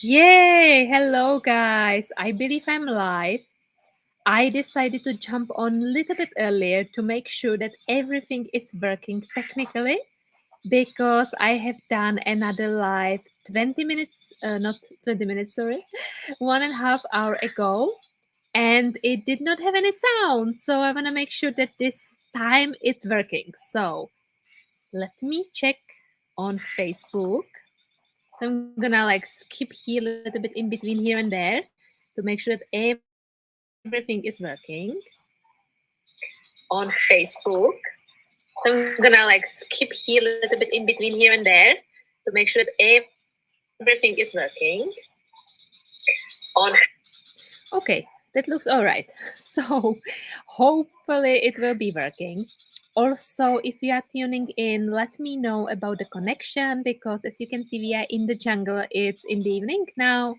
Yay! Hello, guys. I believe I'm live. I decided to jump on a little bit earlier to make sure that everything is working technically because I have done another live 20 minutes, not 20 minutes, sorry, 1.5 hour ago, and it did not have any sound. So I want to make sure that this time it's working. So let me check on Facebook. So I'm gonna like skip here a little bit in between here and there to make sure that everything is working on Facebook. So I'm gonna like skip here a little bit in between here and there to make sure that everything is working on. Okay, that looks all right. So hopefully it will be working. Also, if you are tuning in, let me know about the connection because as you can see, we are in the jungle. It's in the evening now.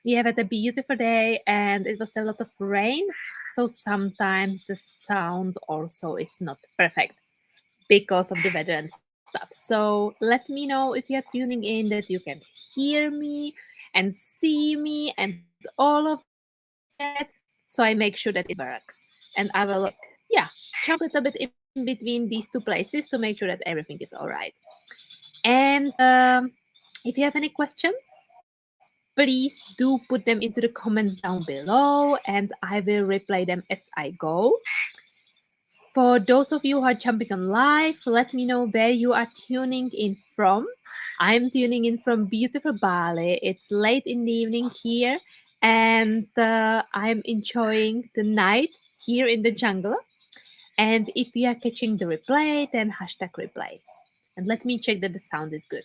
We have had a beautiful day and it was a lot of rain. So sometimes the sound also is not perfect because of the weather and stuff. So let me know if you're tuning in that you can hear me and see me and all of that. So I make sure that it works. And I will jump a little bit in between these two places to make sure that everything is all right. And if you have any questions, please do put them into the comments down below and I will reply them as I go. For those of you who are jumping on live, let me know where you are tuning in from. I'm tuning in from beautiful Bali. It's late in the evening here, and I'm enjoying the night here in the jungle. And if you are catching the replay, then hashtag replay. And let me check that the sound is good.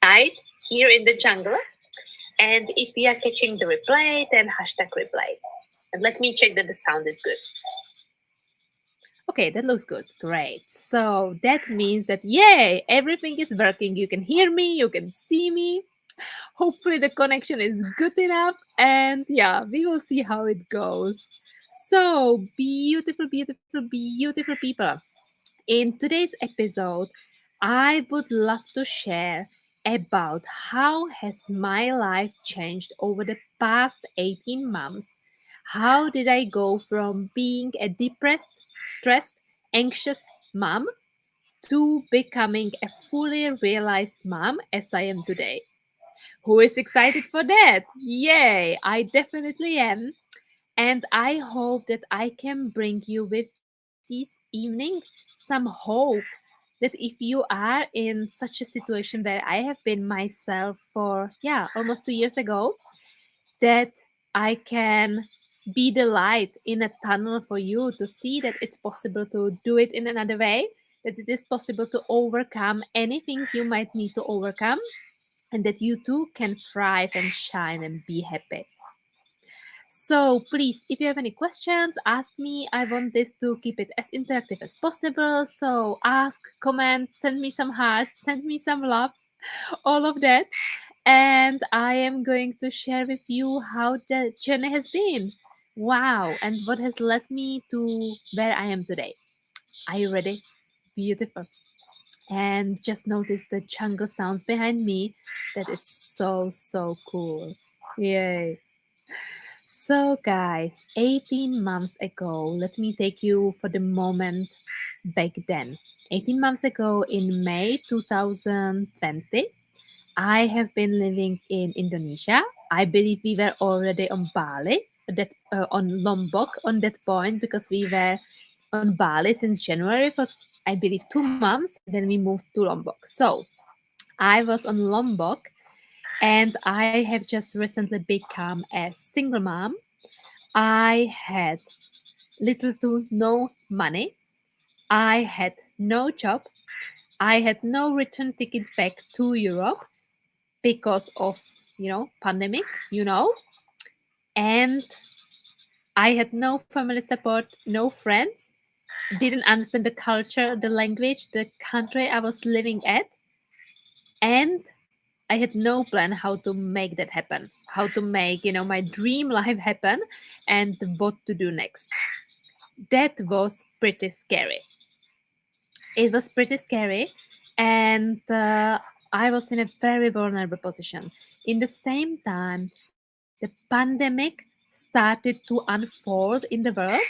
Night here in the jungle. And if you are catching the replay, then hashtag replay. And let me check that the sound is good. Okay, that looks good. Great. So that means that, yay, everything is working. You can hear me, you can see me. Hopefully, the connection is good enough. And yeah, we will see how it goes. So, beautiful, beautiful, beautiful people. In today's episode, I would love to share about how has my life changed over the past 18 months. How did I go from being a depressed, stressed, anxious mom to becoming a fully realized mom as I am today? Who is excited for that? Yay! I definitely am. And I hope that I can bring you with this evening some hope that if you are in such a situation where I have been myself for, yeah, almost 2 years ago, that I can be the light in a tunnel for you to see that it's possible to do it in another way, that it is possible to overcome anything you might need to overcome, and that you too can thrive and shine and be happy. So please, if you have any questions, ask me. I want this to keep it as interactive as possible. So ask, comment, send me some hearts, send me some love, all of that. And I am going to share with you how the journey has been. Wow, and what has led me to where I am today. Are you ready? Beautiful. And just notice the jungle sounds behind me. That is so, so cool. Yay. So, guys, 18 months ago, let me take you for the moment back then. 18 months ago, in May 2020, I have been living in Indonesia. I believe we were already on Bali, on Lombok on that point, because we were on Bali since January for, I believe, 2 months, and then we moved to Lombok. So I was on Lombok, and I have just recently become a single mom. I had little to no money. I had no job. I had no return ticket back to Europe because of, pandemic, and I had no family support, no friends, didn't understand the culture, the language, the country I was living at, and I had no plan how to make that happen, how to make, my dream life happen and what to do next. That was pretty scary. It was pretty scary, and I was in a very vulnerable position. In the same time, the pandemic started to unfold in the world,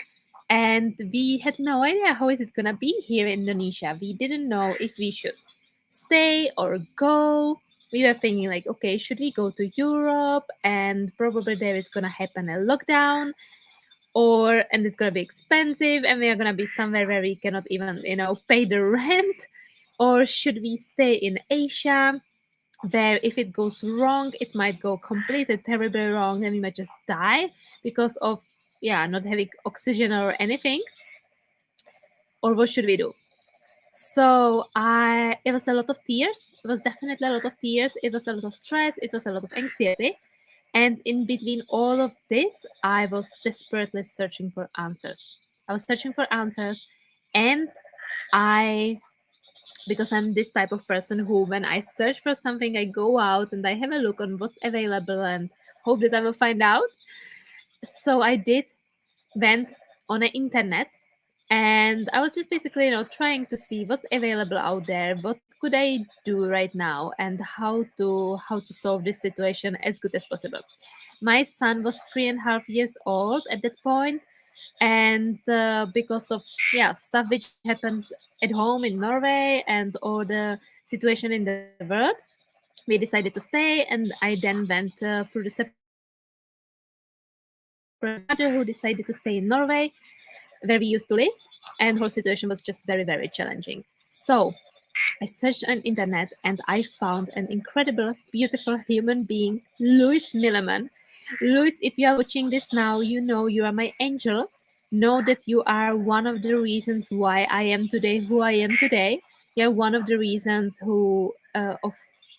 and we had no idea how is it gonna be here in Indonesia. We didn't know if we should stay or go. We were thinking like, okay, should we go to Europe and probably there is gonna happen a lockdown, or and it's gonna be expensive and we are gonna be somewhere where we cannot even pay the rent, or should we stay in Asia where if it goes wrong it might go completely terribly wrong and we might just die because of not having oxygen or anything, or what should we do? So I it was a lot of tears. It was definitely a lot of tears. It was a lot of stress. It was a lot of anxiety. And in between all of this, I was desperately searching for answers. I was searching for answers, and I because I'm this type of person who, when I search for something, I go out and I have a look on what's available and hope that I will find out. So I did went on the internet, and I was just basically trying to see what's available out there, what could I do right now, and how to solve this situation as good as possible. My son was 3.5 years old at that point, and because of stuff which happened at home in Norway and all the situation in the world, we decided to stay. And I then went through the separation with my mother, who decided to stay in Norway where we used to live, and her situation was just very, very challenging. So I searched on internet and I found an incredible, beautiful human being, Louis Milliman. Louis, if you are watching this now, you know you are my angel. Know that you are one of the reasons why I am today who I am today. You're one of the reasons who of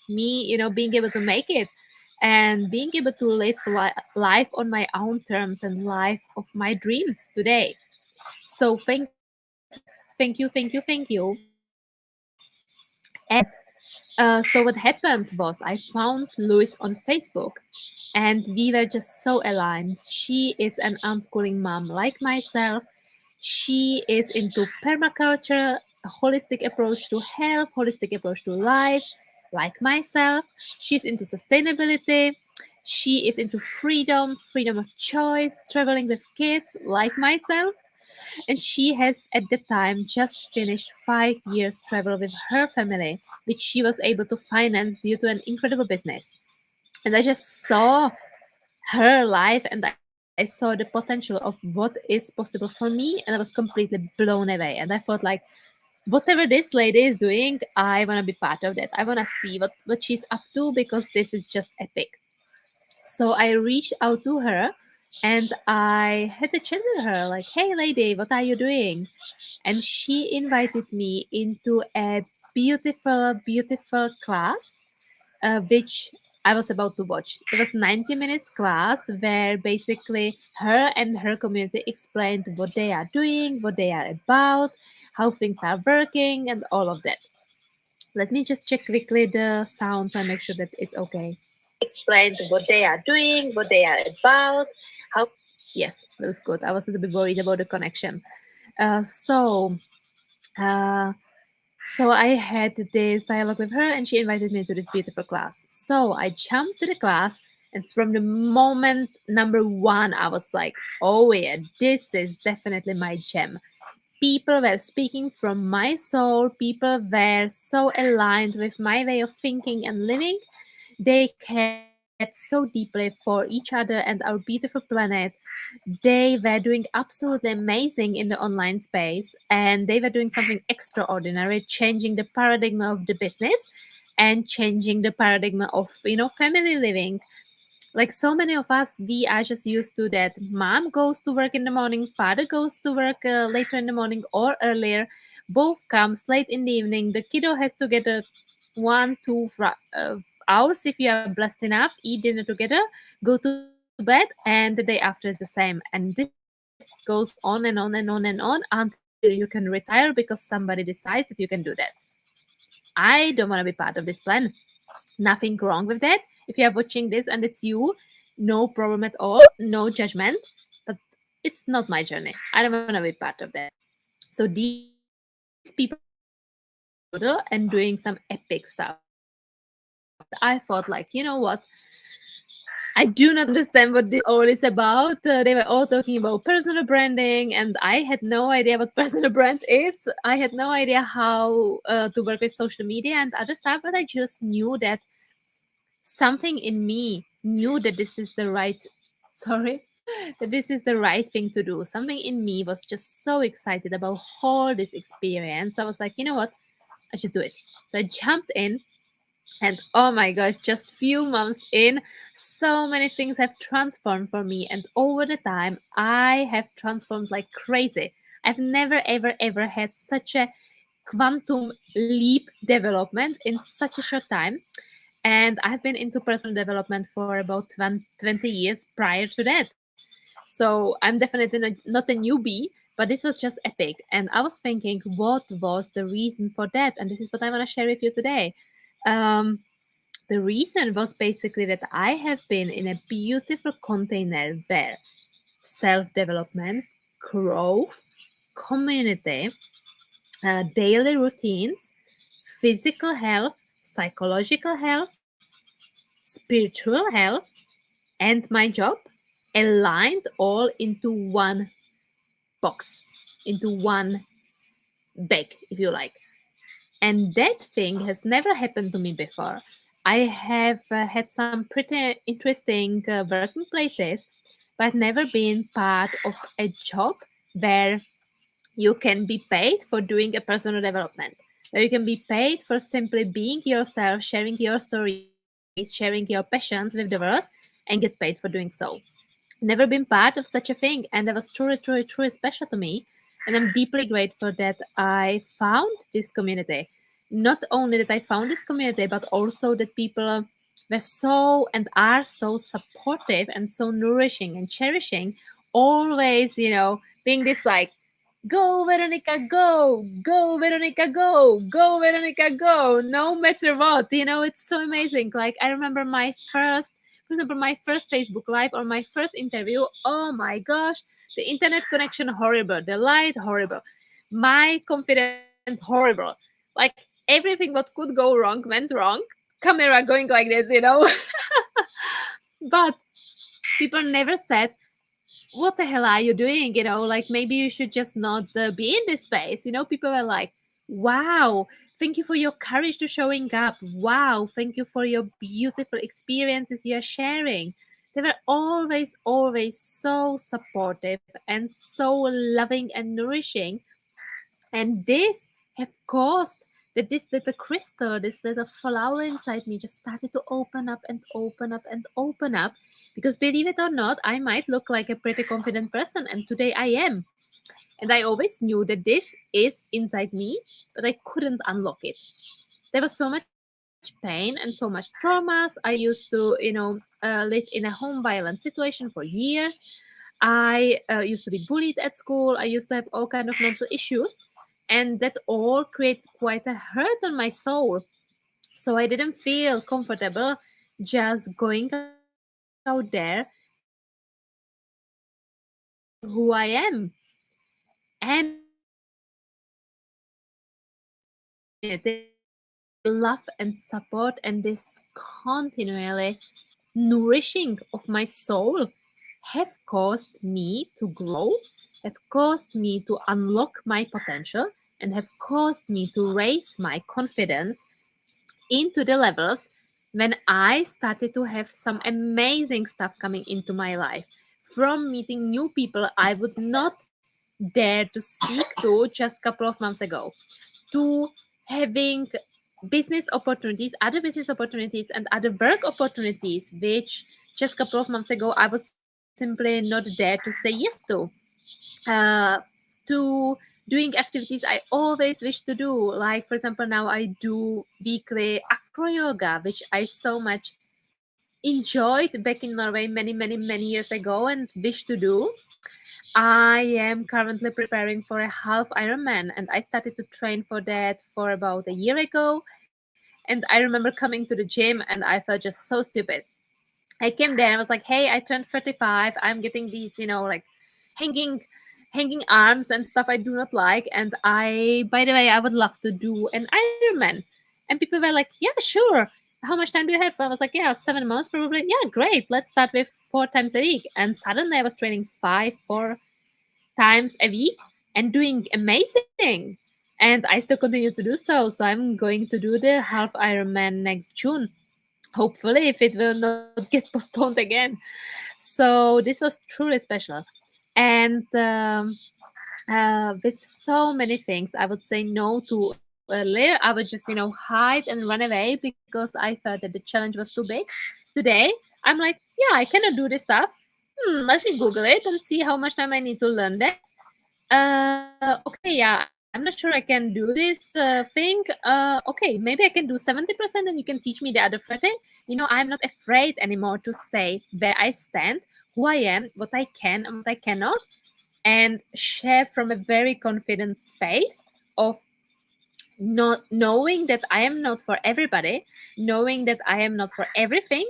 me, being able to make it and being able to live life on my own terms and life of my dreams today. So thank you, thank you, thank you, thank you. And so what happened was I found Louis on Facebook, and we were just so aligned. She is an unschooling mom like myself. She is into permaculture, a holistic approach to health, holistic approach to life, like myself. She's into sustainability. She is into freedom, freedom of choice, traveling with kids, like myself. And she has at the time just finished 5 years travel with her family, which she was able to finance due to an incredible business. And I just saw her life and I saw the potential of what is possible for me, and I was completely blown away. And I thought like, whatever this lady is doing, I want to be part of that. I want to see what she's up to because this is just epic. So I reached out to her and I had a chat with her like, hey lady, what are you doing? And she invited me into a beautiful, beautiful class, which I was about to watch. It was 90 minutes class where basically her and her community explained what they are doing, what they are about, how things are working, and all of that. Let me just check quickly the sound so I make sure that it's okay. Explained what they are doing, what they are about, how. Yes, that was good. I was a little bit worried about the connection. Uh, so, uh, so I had this dialogue with her, and she invited me to this beautiful class. So I jumped to the class, and from the moment number one, I was like, "Oh yeah, this is definitely my gem." People were speaking from my soul. People were so aligned with my way of thinking and living. They cared so deeply for each other and our beautiful planet. They were doing absolutely amazing in the online space, and they were doing something extraordinary, changing the paradigm of the business and changing the paradigm of family living. Like so many of us, we are just used to that mom goes to work in the morning, father goes to work later in the morning or earlier, both comes late in the evening, the kiddo has to get a 1 2 hours if you are blessed enough, eat dinner together, go to bed, and the day after is the same. And this goes on and on and on and on until you can retire because somebody decides that you can do that. I don't want to be part of this plan. Nothing wrong with that. If you are watching this and it's you, no problem at all, no judgment. But it's not my journey. I don't want to be part of that. So these people are living in a different model and doing some epic stuff. I thought, like, you know what? I do not understand what this all is about. They were all talking about personal branding, and I had no idea what personal brand is. I had no idea how to work with social media and other stuff, but I just knew that something in me knew that this is the right, sorry, that this is the right thing to do. Something in me was just so excited about all this experience. I was like, you know what? I just do it. So I jumped in, and oh my gosh, just few months in, so many things have transformed for me. And over the time, I have transformed like crazy. I've never, ever, ever had such a quantum leap development in such a short time. And I've been into personal development for about 20 years prior to that. So I'm definitely not a newbie, but this was just epic. And I was thinking, what was the reason for that? And this is what I want to share with you today. Um, the reason was basically that I have been in a beautiful container where self development, growth, community, daily routines, physical health, psychological health, spiritual health, and my job aligned all into one box, into one bag, if you like. And that thing has never happened to me before. I have had some pretty interesting working places, but never been part of a job where you can be paid for doing a personal development, where you can be paid for simply being yourself, sharing your stories, sharing your passions with the world, and get paid for doing so. Never been part of such a thing, and that was truly, truly, truly special to me. And I'm deeply grateful that I found this community. Not only that I found this community, but also that people were so and are so supportive and so nourishing and cherishing. Always, being this like, go Veronica, go Veronica, go Veronica, go, no matter what. It's so amazing. Like, I remember for example, my first Facebook Live or my first interview. Oh my gosh, the internet connection horrible, the light horrible, my confidence horrible. Like, everything what could go wrong went wrong. Camera going like this. But people never said, what the hell are you doing? Like, maybe you should just not be in this space. People were like, wow, thank you for your courage to showing up. Wow, thank you for your beautiful experiences you are sharing. They were always, always so supportive and so loving and nourishing. And this have caused that this little crystal, this little flower inside me just started to open up and open up and open up. Because believe it or not, I might look like a pretty confident person, and today I am. And I always knew that this is inside me, but I couldn't unlock it. There was so much pain and so much traumas. I used to, live in a home violent situation for years. I used to be bullied at school. I used to have all kind of mental issues, and that all created quite a hurt on my soul. So I didn't feel comfortable just going out there and being who I am. And this community, this love and support, and this continually nourishing of my soul have caused me to grow, have caused me to unlock my potential, and have caused me to raise my confidence into the levels when I started to have some amazing stuff coming into my life. From meeting new people I would not dare to speak to just a couple of months ago, to having business opportunities, other business opportunities, and other work opportunities, which just a couple of months ago I would simply not dare to say yes uh, to doing activities I always wish to do. Like, for example, now I do weekly acro yoga, which I so much enjoyed back in Norway many, many, many years ago and wish to do. I am currently preparing for a half Ironman, and I started to train for that for about a year ago. And I remember coming to the gym and I felt just so stupid. I came there and I was like, hey, I turned 35. I'm getting these, like hanging hanging arms and stuff I do not like. And by the way, I would love to do an Ironman. And people were like, yeah, sure. how much time do you have? I was like, yeah, 7 months probably. Yeah, great. Let's start with 4 times a week. And suddenly I was training 4 times a week and doing amazing. And I still continue to do so. So I'm going to do the half Ironman next June. Hopefully, if it will not get postponed again. So this was truly special. And with so many things I would say no to earlier. I would just, hide and run away because I felt that the challenge was too big. Today, I'm like, yeah, I cannot do this stuff. Let me Google it and see how much time I need to learn that. Okay, yeah, I'm not sure I can do this thing. Okay, maybe I can do 70% and you can teach me the other 30. I'm not afraid anymore to say where I stand, who I am, what I can and what I cannot, and share from a very confident space of not knowing that I am not for everybody, knowing that I am not for everything,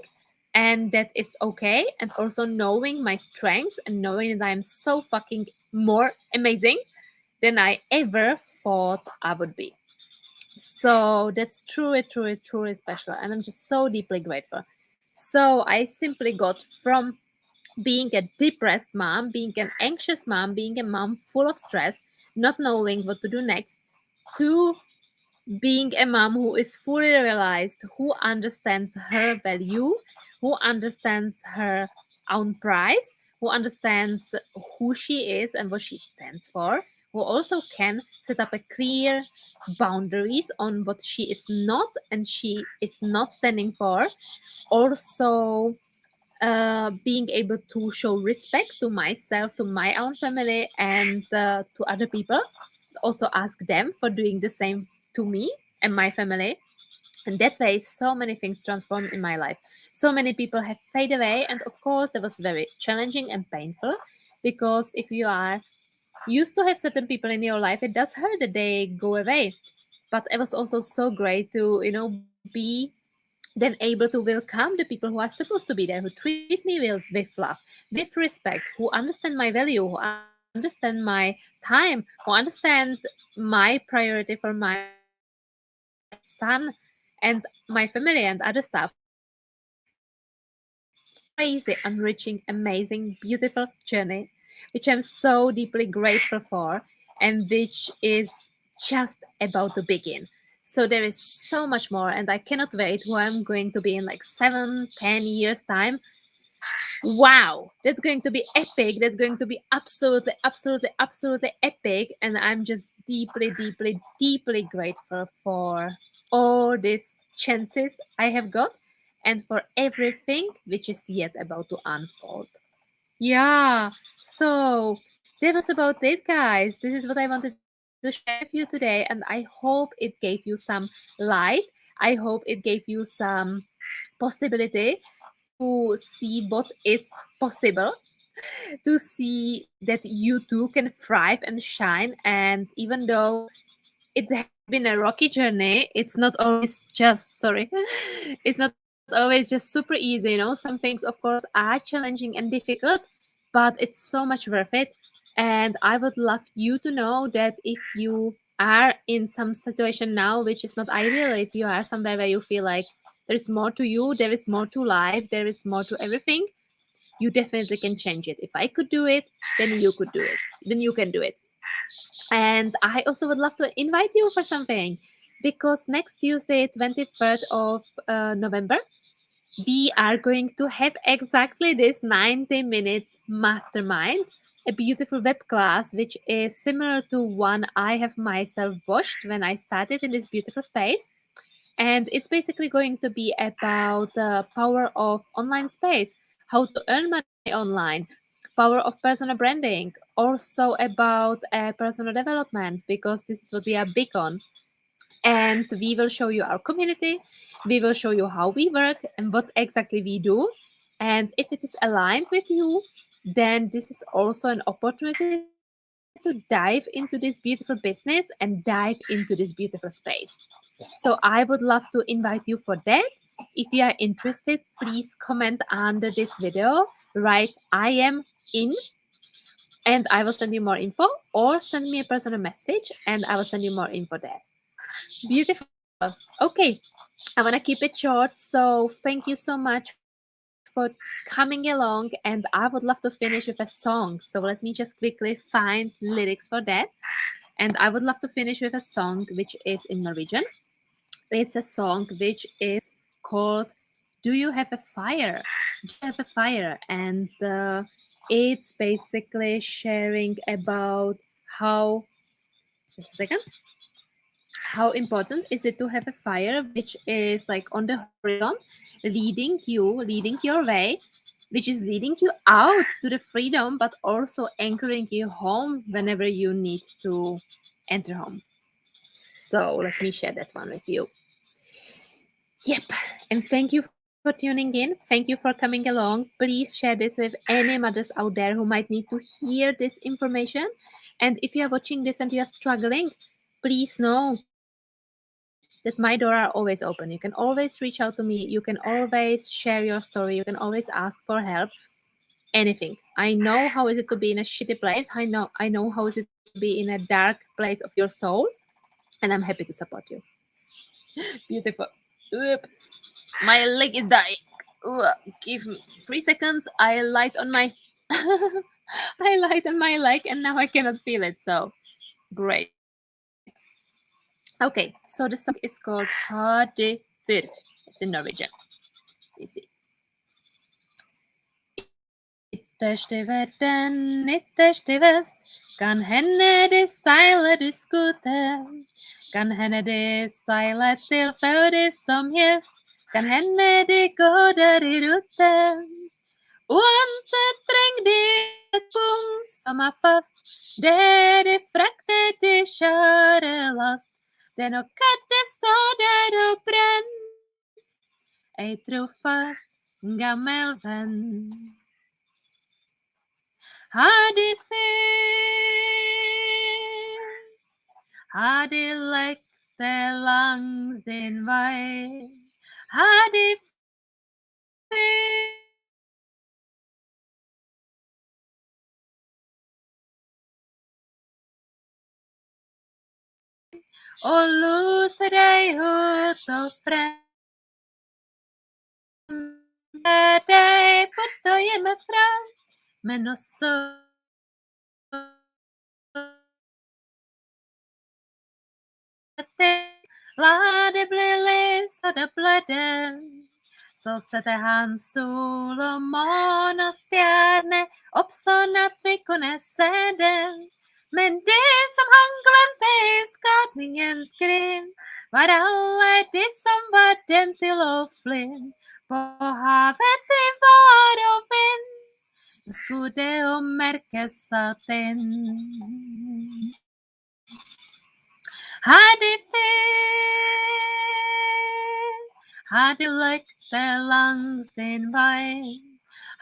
and that is okay, and also knowing my strengths and knowing that I am so fucking more amazing than I ever thought I would be. So that's truly, truly, truly special, and I'm just so deeply grateful. So I simply got from being a depressed mom, being an anxious mom, being a mom full of stress, not knowing what to do next, to being a mom who is fully realized, who understands her value, who understands her own price, who understands who she is and what she stands for, who also can set up a clear boundaries on what she is not and she is not standing for. Also, being able to show respect to myself, to my own family, and to other people. Also, ask them for doing the same to me and my family. And that way, so many things transformed in my life. So many people have faded away. And of course, that was very challenging and painful because if you are used to have certain people in your life, it does hurt that they go away. But it was also so great to, be then able to welcome the people who are supposed to be there, who treat me with love, with respect, who understand my value, who understand my time, who understand my priority for my son and my family and other stuff. And that was crazy, enriching, amazing, beautiful journey, which I'm so deeply grateful for, and which is just about to begin. So there is so much more, and I cannot wait who I'm going to be in like 7, 10 years' time. Wow, that's going to be epic. That's going to be absolutely, absolutely, absolutely epic. And I'm just deeply, deeply, deeply grateful for all these chances I have got and for everything which is yet about to unfold. Yeah, so that was about it, guys. This is what I wanted to share with you today, and I hope it gave you some light. I hope it gave you some possibility to see what is possible, to see that you too can thrive and shine. And even though it has been a rocky journey, it's not always just, sorry, it's not always just super easy. Some things, of course, are challenging and difficult, but it's so much worth it. And I would love you to know that if you are in some situation now which is not ideal, if you are somewhere where you feel like there's more to you, there is more to life, there is more to everything, you definitely can change it. If I could do it, then you could do it. Then you can do it. And I also would love to invite you for something because next Tuesday, 23rd of November, we are going to have exactly this 90 minutes mastermind, a beautiful web class, which is similar to one I have myself watched when I started in this beautiful space. And it's basically going to be about the power of online space, how to earn money online, power of personal branding, also about personal development, because this is what we are big on. And we will show you our community, we will show you how we work and what exactly we do. And if it is aligned with you, then this is also an opportunity to dive into this beautiful business and dive into this beautiful space. So I would love to invite you for that. If you are interested, please comment under this video, write I am in, and I will send you more info, or send me a personal message and I will send you more info there. Beautiful. Okay. I want to keep it short. So thank you so much for coming along. And I would love to finish with a song. So let me just quickly find lyrics for that. And I would love to finish with a song which is in Norwegian. It's a song which is called "Do You Have a Fire?" Do you have a fire? And it's basically sharing about how, just a second, how important is it to have a fire which is like on the horizon, leading your way, which is leading you out to the freedom, but also anchoring you home whenever you need to enter home. So let me share that one with you. Yep. And thank you for tuning in. Thank you for coming along. Please share this with any mothers out there who might need to hear this information. And if you are watching this and you are struggling, please know that my door are always open. You can always reach out to me. You can always share your story. You can always ask for help. Anything. I know how is it to be in a shitty place. I know how is it to be in a dark place of your soul. And I'm happy to support you. Beautiful. Oop. My leg is dying. Ooh, give me 3 seconds. I light on my I light on my leg and now I cannot feel it. So great. Okay, so the song is called Hade Fyr. It's in Norwegian. You see. Ytterst i verden, ytterst i vest, kan hende de seiler de skoter. Kan hende de seiler til Førde som gjest, kan hende de går der i rute. Uansett trenger de et punkt som er fast, der de frakter de kjører last. Det er nok at det står der og brenner, ei trofast gammel venn. Har de fyr, har de lekt det langs din vei, har de fyr, og loser deg ut og frem. Er deg bort og hjemmefra, men også la det bli lys og det blødde. Så setter han sol og måne og stjerne opp sånn at vi kunne se det. Men det som han glemte i skapningens grim, var alle de som var dømt til å fly. På havet det var og vind, skudde og merke satt inn. Har de fyr, har de lykte langs din vei,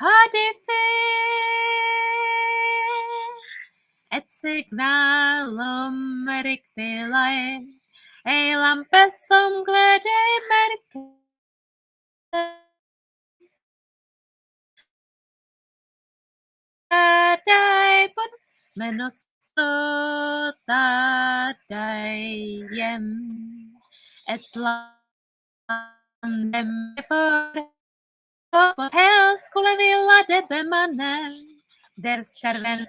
har de fyr, et signal om riktig lei, ei lampe som gløder i mørket. Deg bort, men også ta deg hjem. Et land dem for på høyskole vi la det bemanne. Der skal vel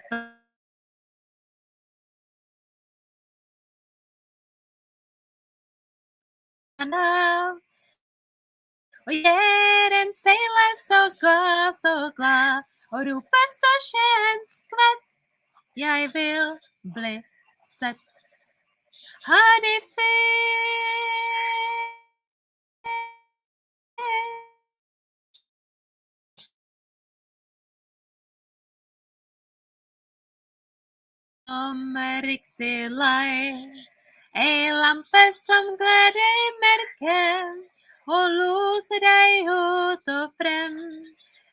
og gjør en seiler så glad, og roper så skjønn skvett. Jeg vil bli sett. Har de fyr, om riktig lei, ei lampe som gløder i mørket, og loser deg ut og frem,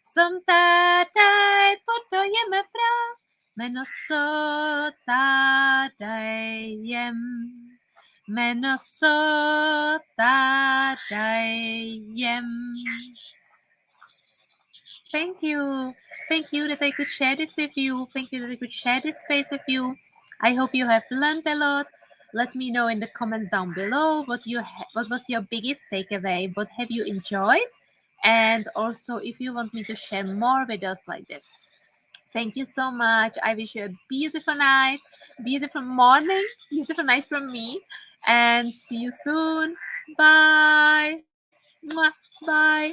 som tar deg bort og hjemmefra, men også tar deg hjem. Men også tar deg hjem. Thank you. Thank you that I could share this with you. Thank you that I could share this space with you. I hope you have learned a lot, Let me know in the comments down below what was your biggest takeaway, what have you enjoyed, and also if you want me to share more videos like this. Thank you so much. I wish you a beautiful night, beautiful morning, beautiful night from me, and see you soon. Bye. Mwah. Bye.